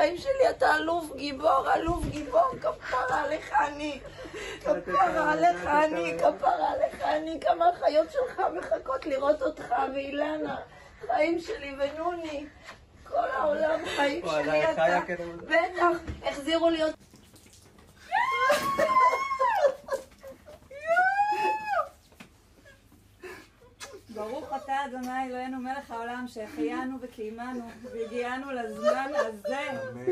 חיים שלי, אתה אלוף גיבור, אלוף גיבור, כפרה עליך אני. כפרה עליך אני, כפרה עליך אני. כמה החיות שלך מחכות לראות אותך, ואילנה, חיים שלי ונוני. כל העולם חיים שלי אתה. בטח, החזירו לי אותך. ברוך אתה אדוני אלוהינו מלך העולם שהחיינו וקיימנו והגיענו לזמן הזה. אמן.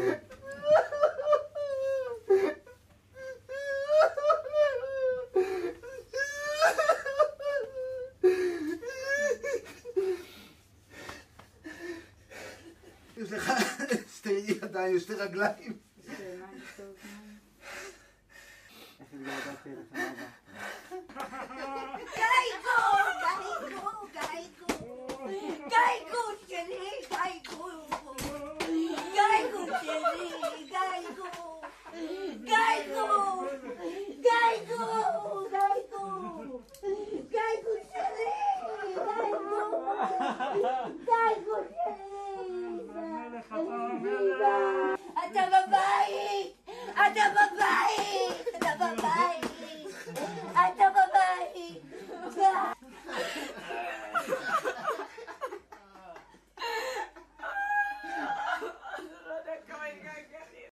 יש לך שתי ידיים, שתי רגליים. איך התגעגעתי אליך אבא. גייגו שלי!